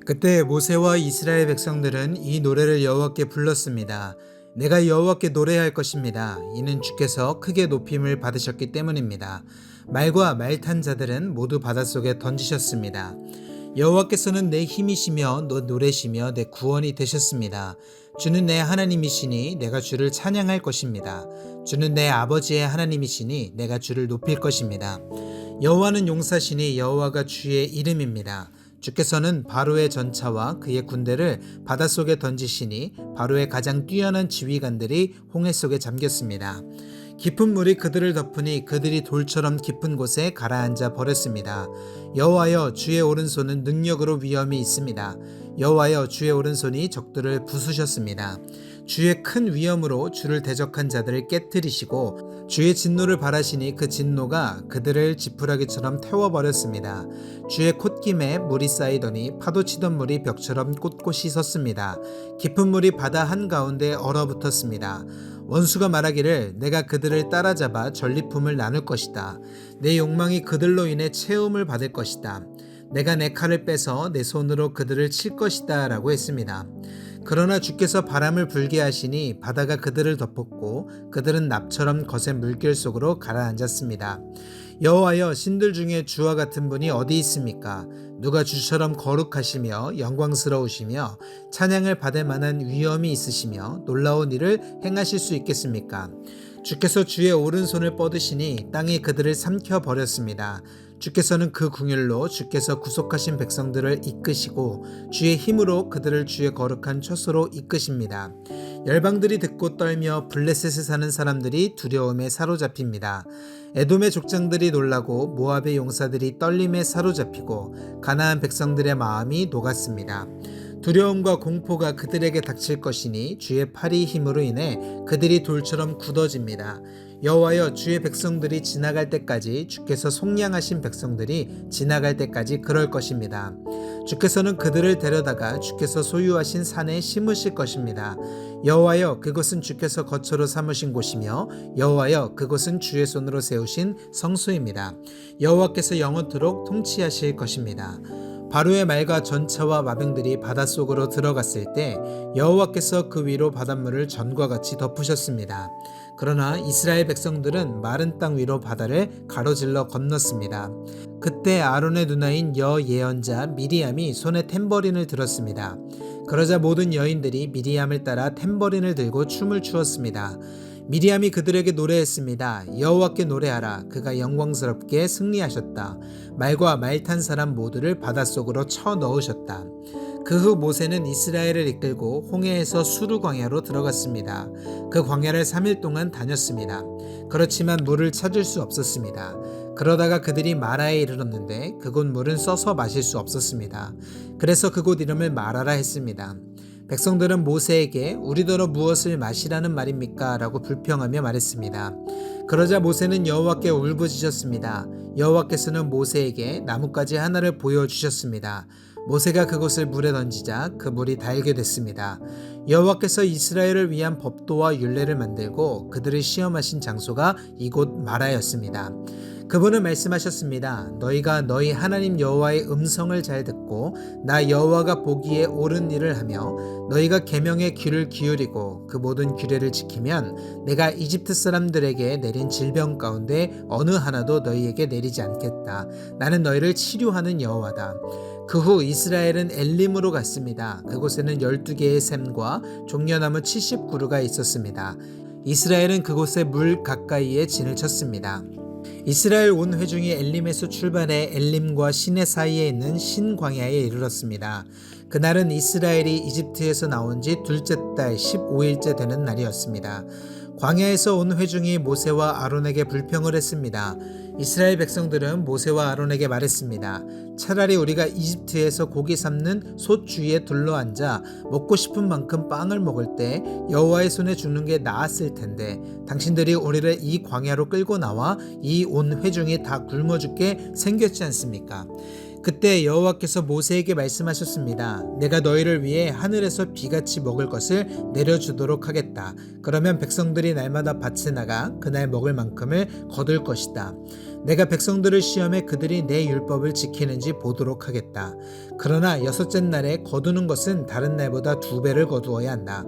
그때 모세와 이스라엘 백성들은 이 노래를 여호와께 불렀습니다. 내가 여호와께 노래할 것입니다. 이는 주께서 크게 높임을 받으셨기 때문입니다. 말과 말 탄 자들은 모두 바닷속에 던지셨습니다. 여호와께서는 내 힘이시며 너 노래시며 내 구원이 되셨습니다. 주는 내 하나님이시니 내가 주를 찬양할 것입니다. 주는 내 아버지의 하나님이시니 내가 주를 높일 것입니다. 여호와는 용사시니 여호와가 주의 이름입니다. 주께서는 바로의 전차와 그의 군대를 바닷속에 던지시니 바로의 가장 뛰어난 지휘관들이 홍해 속에 잠겼습니다. 깊은 물이 그들을 덮으니 그들이 돌처럼 깊은 곳에 가라앉아 버렸습니다. 여호와여, 주의 오른손은 능력으로 위엄이 있습니다. 여호와여, 주의 오른손이 적들을 부수셨습니다. 주의 큰 위엄으로 주를 대적한 자들을 깨뜨리시고 주의 진노를 바라시니 그 진노가 그들을 지푸라기처럼 태워버렸습니다. 주의 콧김에 물이 쌓이더니 파도치던 물이 벽처럼 꼿꼿이 섰습니다. 깊은 물이 바다 한가운데 얼어붙었습니다. 원수가 말하기를 내가 그들을 따라잡아 전리품을 나눌 것이다. 내 욕망이 그들로 인해 채움을 받을 것이다. 내가 내 칼을 빼서 내 손으로 그들을 칠 것이다 라고 했습니다. 그러나 주께서 바람을 불게 하시니 바다가 그들을 덮었고 그들은 납처럼 거센 물결 속으로 가라앉았습니다. 여호와여, 신들 중에 주와 같은 분이 어디 있습니까? 누가 주처럼 거룩하시며 영광스러우시며 찬양을 받을 만한 위엄이 있으시며 놀라운 일을 행하실 수 있겠습니까? 주께서 주의 오른손을 뻗으시니 땅이 그들을 삼켜 버렸습니다. 주께서는 그 궁율로 주께서 구속하신 백성들을 이끄시고 주의 힘으로 그들을 주의 거룩한 처소로 이끄십니다. 열방들이 듣고 떨며 블레셋에 사는 사람들이 두려움에 사로잡힙니다. 에돔의 족장들이 놀라고 모압의 용사들이 떨림에 사로잡히고 가나안 백성들의 마음이 녹았습니다. 두려움과 공포가 그들에게 닥칠 것이니 주의 팔이 힘으로 인해 그들이 돌처럼 굳어집니다. 여호와여, 주의 백성들이 지나갈 때까지 주께서 속량하신 백성들이 지나갈 때까지 그럴 것입니다. 주께서는 그들을 데려다가 주께서 소유하신 산에 심으실 것입니다. 여호와여, 그곳은 주께서 거처로 삼으신 곳이며 여호와여, 그곳은 주의 손으로 세우신 성소입니다. 여호와께서 영원토록 통치하실 것입니다. 바로의 말과 전차와 마병들이 바닷속으로 들어갔을 때 여호와께서 그 위로 바닷물을 전과 같이 덮으셨습니다. 그러나 이스라엘 백성들은 마른 땅 위로 바다를 가로질러 건넜습니다. 그때 아론의 누나인 여예언자 미리암이 손에 탬버린을 들었습니다. 그러자 모든 여인들이 미리암을 따라 탬버린을 들고 춤을 추었습니다. 미리암이 그들에게 노래했습니다. 여호와께 노래하라. 그가 영광스럽게 승리하셨다. 말과 말 탄 사람 모두를 바닷속으로 쳐 넣으셨다. 그 후 모세는 이스라엘을 이끌고 홍해에서 수르 광야로 들어갔습니다. 그 광야를 3일 동안 다녔습니다. 그렇지만 물을 찾을 수 없었습니다. 그러다가 그들이 마라에 이르렀는데 그곳 물은 써서 마실 수 없었습니다. 그래서 그곳 이름을 마라라 했습니다. 백성들은 모세에게 우리더러 무엇을 마시라는 말입니까? 라고 불평하며 말했습니다. 그러자 모세는 여호와께 울부짖었습니다. 여호와께서는 모세에게 나뭇가지 하나를 보여주셨습니다. 모세가 그것을 물에 던지자 그 물이 달게 됐습니다. 여호와께서 이스라엘을 위한 법도와 율례를 만들고 그들을 시험하신 장소가 이곳 마라였습니다. 그분은 말씀하셨습니다. 너희가 너희 하나님 여호와의 음성을 잘 듣고 나 여호와가 보기에 옳은 일을 하며 너희가 계명에 귀를 기울이고 그 모든 규례를 지키면 내가 이집트 사람들에게 내린 질병 가운데 어느 하나도 너희에게 내리지 않겠다. 나는 너희를 치료하는 여호와다. 그 후 이스라엘은 엘림으로 갔습니다. 그곳에는 12개의 샘과 종려나무 70그루가 있었습니다. 이스라엘은 그곳에 물 가까이에 진을 쳤습니다. 이스라엘 온 회중이 엘림에서 출발해 엘림과 시내 사이에 있는 신광야에 이르렀습니다. 그날은 이스라엘이 이집트에서 나온 지 둘째 달 15일째 되는 날이었습니다. 광야에서 온 회중이 모세와 아론에게 불평을 했습니다. 이스라엘 백성들은 모세와 아론에게 말했습니다. 차라리 우리가 이집트에서 고기 삶는 솥 주위에 둘러앉아 먹고 싶은 만큼 빵을 먹을 때 여호와의 손에 죽는 게 나았을 텐데 당신들이 우리를 이 광야로 끌고 나와 이 온 회중이 다 굶어 죽게 생겼지 않습니까? 그때 여호와께서 모세에게 말씀하셨습니다. 내가 너희를 위해 하늘에서 비같이 먹을 것을 내려주도록 하겠다. 그러면 백성들이 날마다 밭에 나가 그날 먹을 만큼을 거둘 것이다. 내가 백성들을 시험해 그들이 내 율법을 지키는지 보도록 하겠다. 그러나 여섯째 날에 거두는 것은 다른 날보다 2배를 거두어야 한다.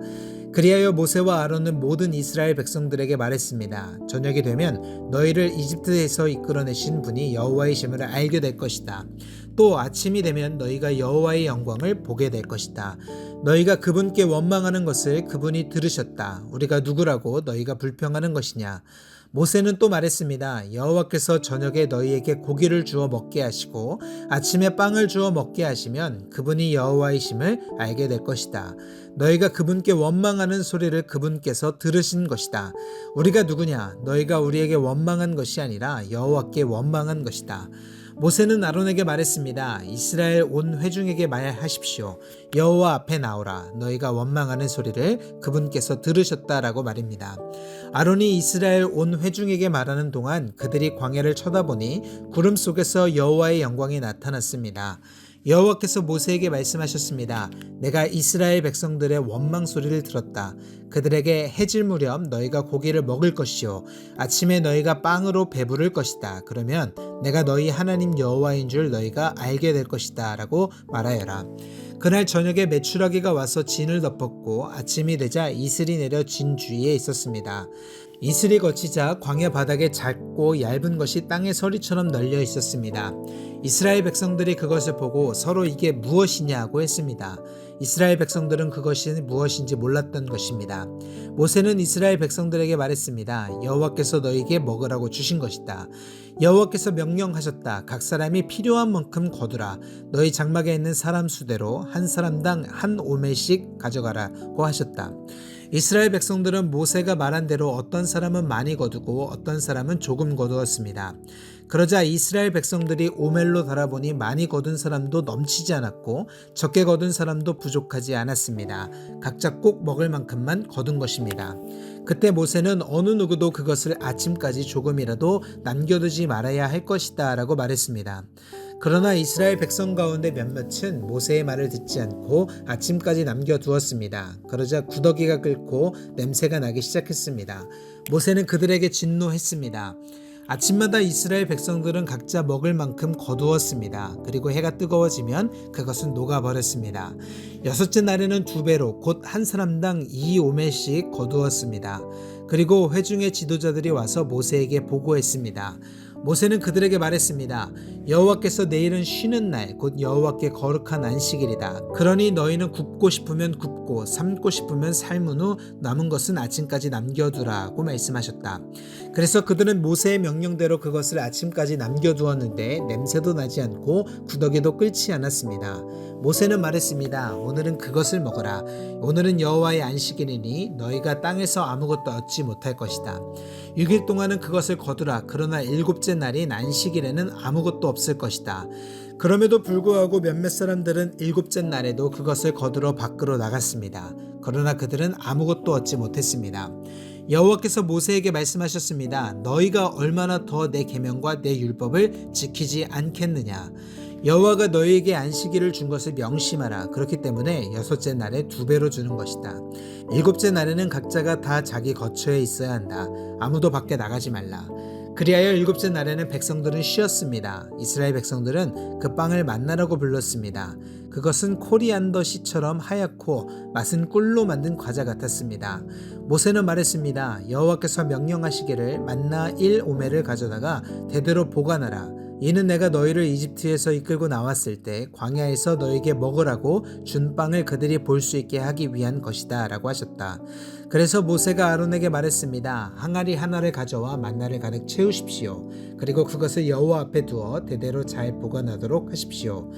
그리하여 모세와 아론은 모든 이스라엘 백성들에게 말했습니다. 저녁이 되면 너희를 이집트에서 이끌어내신 분이 여호와이심을 알게 될 것이다. 또 아침이 되면 너희가 여호와의 영광을 보게 될 것이다. 너희가 그분께 원망하는 것을 그분이 들으셨다. 우리가 누구라고 너희가 불평하는 것이냐. 모세는 또 말했습니다. 여호와께서 저녁에 너희에게 고기를 주어 먹게 하시고 아침에 빵을 주어 먹게 하시면 그분이 여호와이심을 알게 될 것이다. 너희가 그분께 원망하는 소리를 그분께서 들으신 것이다. 우리가 누구냐? 너희가 우리에게 원망한 것이 아니라 여호와께 원망한 것이다. 모세는 아론에게 말했습니다. 이스라엘 온 회중에게 말하십시오. 여호와 앞에 나오라. 너희가 원망하는 소리를 그분께서 들으셨다라고 말입니다. 아론이 이스라엘 온 회중에게 말하는 동안 그들이 광야를 쳐다보니 구름 속에서 여호와의 영광이 나타났습니다. 여호와께서 모세에게 말씀하셨습니다. 내가 이스라엘 백성들의 원망 소리를 들었다. 그들에게 해질 무렵 너희가 고기를 먹을 것이요 아침에 너희가 빵으로 배부를 것이다. 그러면 내가 너희 하나님 여호와인 줄 너희가 알게 될 것이다 라고 말하여라. 그날 저녁에 메추라기가 와서 진을 덮었고 아침이 되자 이슬이 내려 진 주위에 있었습니다. 이슬이 거치자 광야 바닥에 작고 얇은 것이 땅에 서리처럼 널려 있었습니다. 이스라엘 백성들이 그것을 보고 서로 이게 무엇이냐고 했습니다. 이스라엘 백성들은 그것이 무엇인지 몰랐던 것입니다. 모세는 이스라엘 백성들에게 말했습니다. 여호와께서 너희에게 먹으라고 주신 것이다. 여호와께서 명령하셨다. 각 사람이 필요한 만큼 거두라. 너희 장막에 있는 사람 수대로 한 사람당 한 오멜씩 가져가라고 하셨다. 이스라엘 백성들은 모세가 말한 대로 어떤 사람은 많이 거두고 어떤 사람은 조금 거두었습니다. 그러자 이스라엘 백성들이 오멜로 달아보니 많이 거둔 사람도 넘치지 않았고 적게 거둔 사람도 부족하지 않았습니다. 각자 꼭 먹을 만큼만 거둔 것입니다. 그때 모세는 어느 누구도 그것을 아침까지 조금이라도 남겨두지 말아야 할 것이다 라고 말했습니다. 그러나 이스라엘 백성 가운데 몇몇은 모세의 말을 듣지 않고 아침까지 남겨두었습니다. 그러자 구더기가 끓고 냄새가 나기 시작했습니다. 모세는 그들에게 진노했습니다. 아침마다 이스라엘 백성들은 각자 먹을 만큼 거두었습니다. 그리고 해가 뜨거워지면 그것은 녹아버렸습니다. 여섯째 날에는 2배로 곧 한 사람당 2오멜씩 거두었습니다. 그리고 회중의 지도자들이 와서 모세에게 보고했습니다. 모세는 그들에게 말했습니다. 여호와께서 내일은 쉬는 날 곧 여호와께 거룩한 안식일이다. 그러니 너희는 굽고 싶으면 굽고 삶고 싶으면 삶은 후 남은 것은 아침까지 남겨두라고 말씀하셨다. 그래서 그들은 모세의 명령대로 그것을 아침까지 남겨두었는데 냄새도 나지 않고 구더기도 끓지 않았습니다. 모세는 말했습니다. 오늘은 그것을 먹어라. 오늘은 여호와의 안식일이니 너희가 땅에서 아무것도 얻지 못할 것이다. 6일 동안은 그것을 거두라. 그러나 7째 날인 안식일에는 아무것도 없을 것이다. 그럼에도 불구하고 몇몇 사람들은 7째 날에도 그것을 거두러 밖으로 나갔습니다. 그러나 그들은 아무것도 얻지 못했습니다. 여호와께서 모세에게 말씀하셨습니다. 너희가 얼마나 더 내 계명과 내 율법을 지키지 않겠느냐. 여호와가 너희에게 안식일을 준 것을 명심하라. 그렇기 때문에 6째 날에 2배로 주는 것이다. 7째 날에는 각자가 다 자기 거처에 있어야 한다. 아무도 밖에 나가지 말라. 그리하여 7째 날에는 백성들은 쉬었습니다. 이스라엘 백성들은 그 빵을 만나라고 불렀습니다. 그것은 코리안더 씨처럼 하얗고 맛은 꿀로 만든 과자 같았습니다. 모세는 말했습니다. 여호와께서 명령하시기를 만나 1오멜을 가져다가 대대로 보관하라. 이는 내가 너희를 이집트에서 이끌고 나왔을 때 광야에서 너희에게 먹으라고 준 빵을 그들이 볼 수 있게 하기 위한 것이다 라고 하셨다. 그래서 모세가 아론에게 말했습니다. 항아리 하나를 가져와 만나를 가득 채우십시오. 그리고 그것을 여호와 앞에 두어 대대로 잘 보관하도록 하십시오.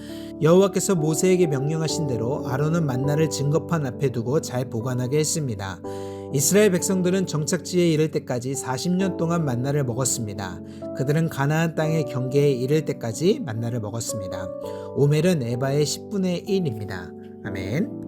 여호와께서 모세에게 명령하신 대로 아론은 만나를 증거판 앞에 두고 잘 보관하게 했습니다. 이스라엘 백성들은 정착지에 이를 때까지 40년 동안 만나를 먹었습니다. 그들은 가나안 땅의 경계에 이를 때까지 만나를 먹었습니다. 오멜은 에바의 10분의 1입니다. 아멘.